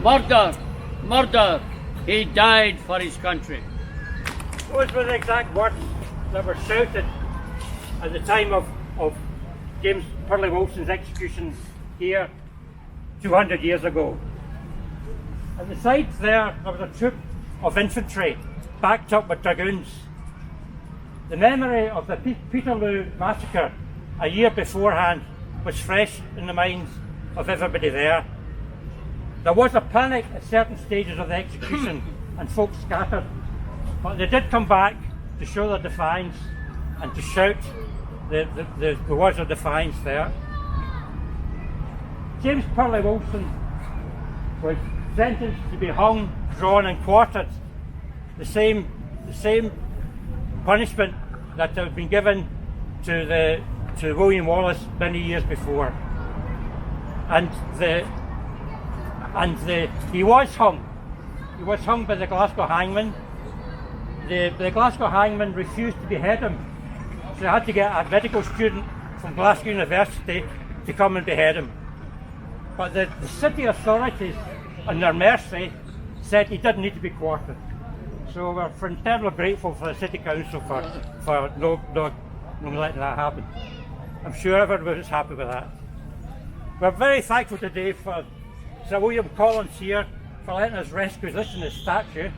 Murder! Murder! He died for his country. Those were the exact words that were shouted at the time of James Purley Wilson's execution here 200 years ago. At the sides there was a troop of infantry backed up with dragoons. The memory of the Peterloo massacre a year beforehand was fresh in the minds of everybody there. There was a panic at certain stages of the execution and folks scattered, but they did come back to show their defiance and to shout the words of defiance there. James Purley Wilson was sentenced to be hung, drawn and quartered, the same punishment that had been given to William Wallace many years before. He was hung. He was hung by the Glasgow hangman. The Glasgow hangman refused to behead him, so they had to get a medical student from Glasgow University to come and behead him. But the city authorities, on their mercy, said he didn't need to be quartered. So we're eternally grateful for the City Council for no letting that happen. I'm sure everyone was happy with that. We're very thankful today for Sir William Collins here for letting us rescue this in his statue.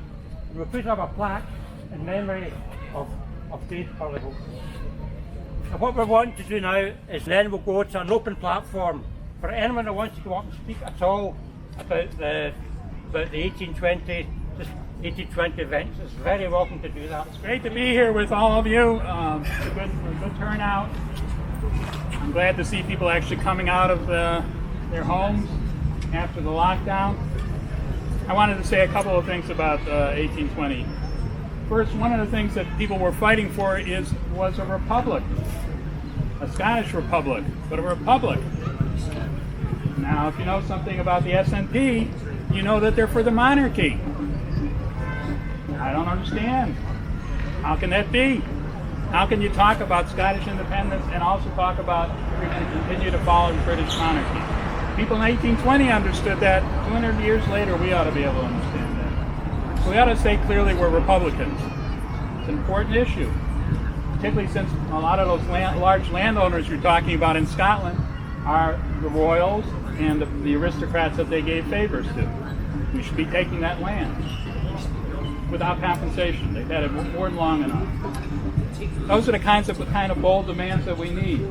We'll put up a plaque in memory of James Purley Wilson. So what we're wanting to do now is then we'll go to an open platform for anyone who wants to go up and speak at all about the 1820 events. It's very welcome to do that. It's great to be here with all of you. It's a good turnout. I'm glad to see people actually coming out of their homes after the lockdown. I wanted to say a couple of things about 1820. First, one of the things that people were fighting for was a republic, a Scottish republic, but a republic. Now, if you know something about the SNP, you know that they're for the monarchy. I don't understand. How can that be? How can you talk about Scottish independence and also talk about we're going to continue to follow the British monarchy? People in 1820 understood that. 200 years later, we ought to be able to understand that. So we ought to say clearly we're Republicans. It's an important issue, particularly since a lot of those large landowners you're talking about in Scotland are the royals and the aristocrats that they gave favors to. We should be taking that land without compensation. They've had it more than long enough. Those are the kind of bold demands that we need.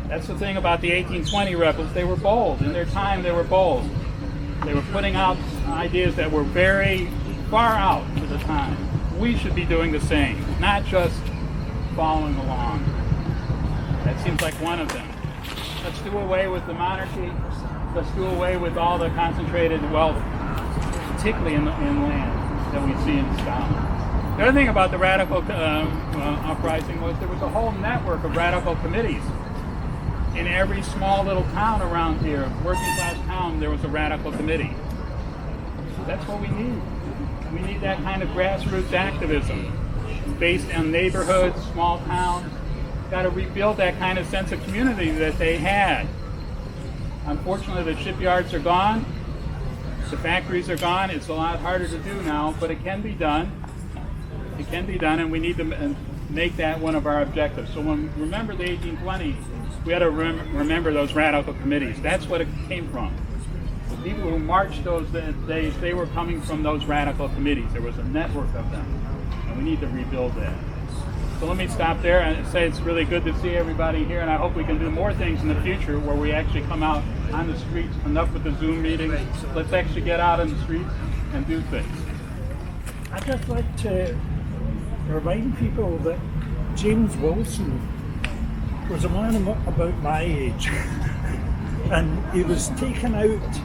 That's the thing about the 1820 rebels. They were bold. In their time, they were bold. They were putting out ideas that were very far out for the time. We should be doing the same, not just following along. That seems like one of them. Let's do away with the monarchy. Let's do away with all the concentrated wealth, particularly in land that we see in Scotland. The other thing about the radical uprising was there was a whole network of radical committees. In every small little town around here, working class town, there was a radical committee. That's what we need. We need that kind of grassroots activism based on neighborhoods, small towns. Got to rebuild that kind of sense of community that they had. Unfortunately, the shipyards are gone. The factories are gone. It's a lot harder to do now, but it can be done. It can be done, and we need to make that one of our objectives. So when we remember the 1820s, we had to remember those radical committees. That's what it came from. The people who marched those days, they were coming from those radical committees. There was a network of them, and we need to rebuild that. So let me stop there and say it's really good to see everybody here, and I hope we can do more things in the future where we actually come out on the streets. Enough with the Zoom meetings. Let's actually get out in the streets and do things. I'd just like to remind people that James Wilson was a man about my age, and he was taken out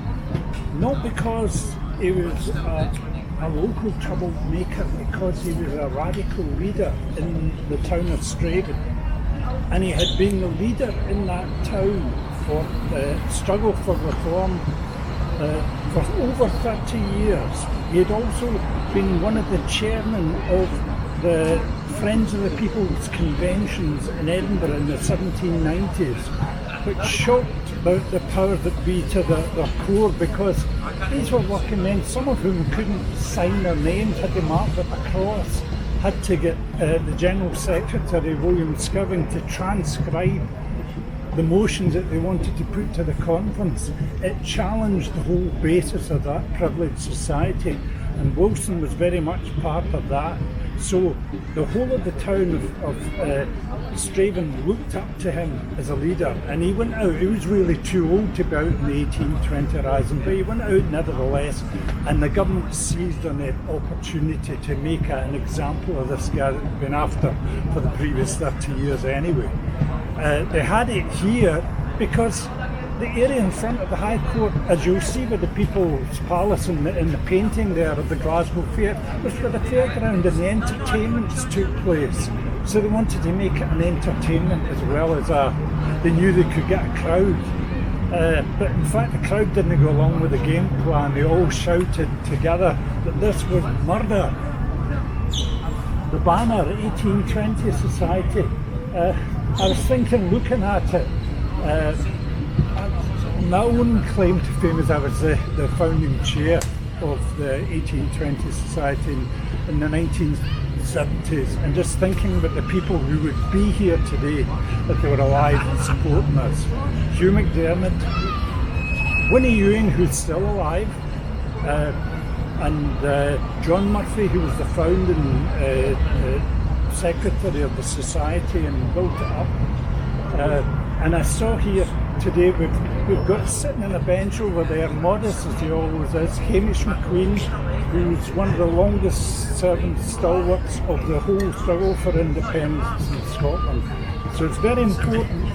not because he was a local troublemaker, because he was a radical leader in the town of Strathaven, and he had been the leader in that town for the struggle for reform for over 30 years. He had also been one of the chairmen of the Friends of the People's Conventions in Edinburgh in the 1790s, which shocked about the powers that be to their core, because these were working men, some of whom couldn't sign their names, had to mark it across, had to get the General Secretary, William Skirving, to transcribe the motions that they wanted to put to the conference. It challenged the whole basis of that privileged society, and Wilson was very much part of that. So the whole of the town of Strathaven looked up to him as a leader, and he went out. He was really too old to be out in the 1820 rising, but he went out nevertheless, and the government seized on the opportunity to make an example of this guy that had been after for the previous 30 years anyway. They had it here because the area in front of the High Court, as you'll see with the People's Palace in the painting there of the Glasgow Fair, was where the fairground and the entertainments took place. So they wanted to make it an entertainment as well as they knew they could get a crowd. But in fact the crowd didn't go along with the game plan. They all shouted together that this was murder. The banner, 1820 Society. I was thinking, looking at it, my own claim to fame is I was the founding chair of the 1820 Society in the 1970s, and just thinking about the people who would be here today if they were alive and supporting us. Hugh McDermott, Winnie Ewing, who's still alive, and John Murphy, who was the founding secretary of the society and built it up. And I saw here today we've got sitting on a bench over there, modest as he always is, Hamish McQueen, who's one of the longest serving stalwarts of the whole struggle for independence in Scotland. So it's very important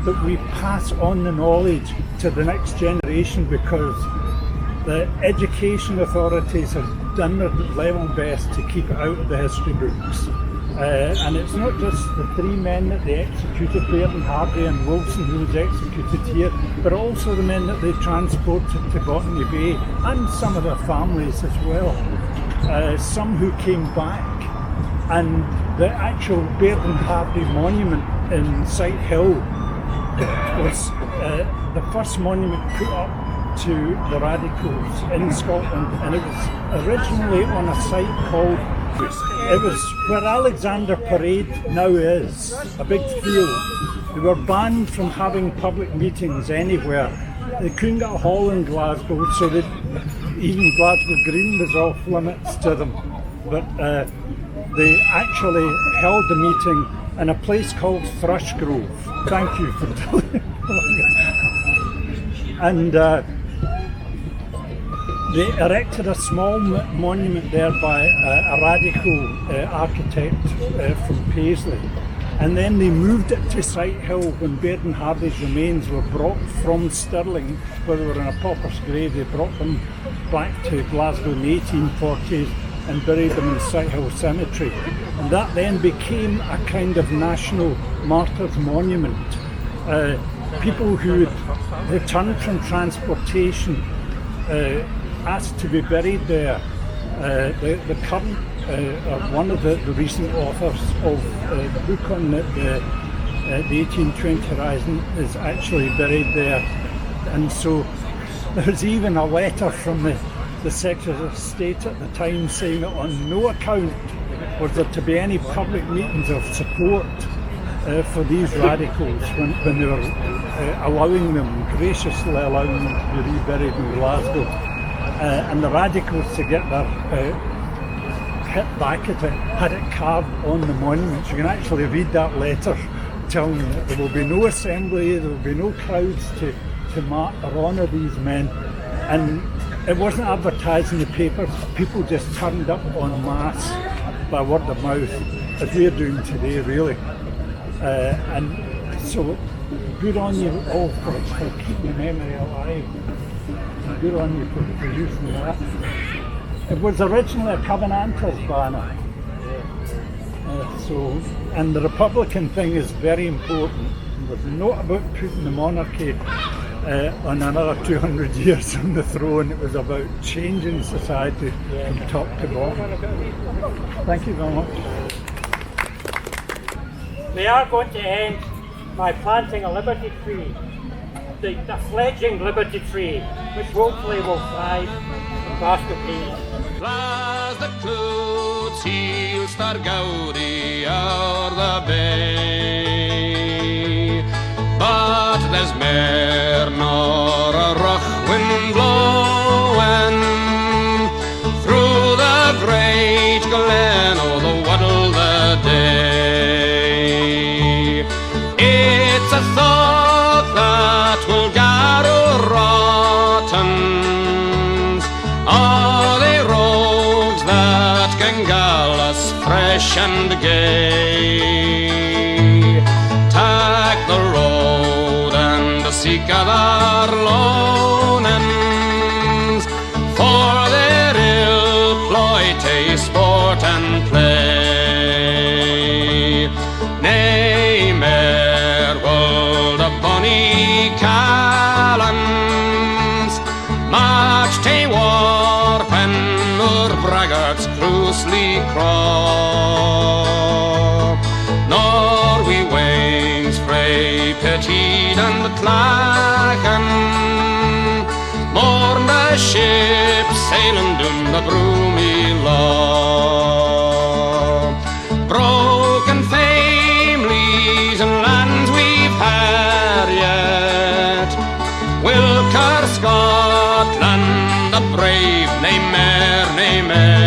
that we pass on the knowledge to the next generation, because the education authorities have done their level best to keep it out of the history books. And it's not just the three men that they executed, Baird and Hardie and Wilson, who was executed here, but also the men that they transported to Botany Bay, and some of their families as well. Some who came back, and the actual Baird and Hardie monument in Sighthill was the first monument put up to the radicals in Scotland, and it was originally on a site called, it was where Alexander Parade now is, a big field. They were banned from having public meetings anywhere. They couldn't get a hall in Glasgow, so even Glasgow Green was off limits to them. But they actually held the meeting in a place called Thrushgrove. Thank you for telling me. And they erected a small monument there by a radical architect from Paisley, and then they moved it to Sighthill when Baird and Hardie's remains were brought from Stirling, where they were in a pauper's grave. They brought them back to Glasgow in the 1840s and buried them in Sighthill Cemetery, and that then became a kind of national martyrs monument. People who had returned from transportation asked to be buried there. The current, one of the recent authors of the book on the 1820 Rising is actually buried there. And so there's even a letter from the Secretary of State at the time saying that on no account was there to be any public meetings of support for these radicals when they were allowing them, graciously allowing them to be reburied in Glasgow. And the radicals, to get their hit back at it, had it carved on the monuments. You can actually read that letter telling them that there will be no assembly, there will be no crowds to mark or honour these men. And it wasn't advertised in the papers, people just turned up en masse by word of mouth, as we're doing today really. And so good on you all for keeping the memory alive. Good on you for using that. It was originally a Covenanters banner. And the Republican thing is very important. It was not about putting the monarchy on another 200 years on the throne. It was about changing society from top to bottom. Thank you very much. We are going to end by planting a Liberty tree the fledgling liberty tree, which hopefully will thrive in Glasgow Quay. Las the clwts hils dar gawdi ar the bay. But there's mair nor a rough wind blowing through the great glen o' the Waddle the day. It's a thought that will garrow rottens, are they rogues that can gall us fresh and gay. Tak the road and seek other loanings, for their ill ploy to sport and play. Nay, mair will the bonny callants march to war when our braggarts closely crawl, nor we wings frae pitied and clachan, mourn the ships sailing down the broomy law. Broken families and lands we've had yet, will curse Scotland the brave, nay mair, nay mair.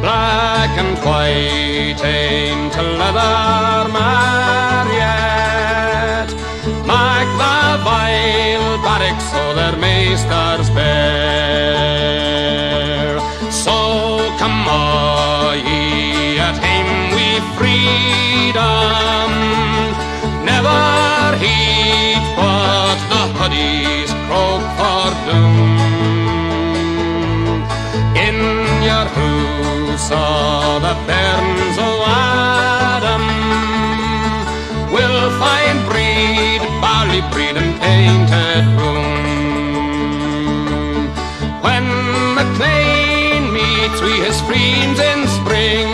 Black and white ain't to leather marriott, mark the vile barracks so their maisters bear. So come all ye at hame with freedom, never heed what the hoodies croak for doom. In your house o' the bairns o' Adam, we'll find breed, barley breed and painted room. When MacLean meets wi' his friends in spring,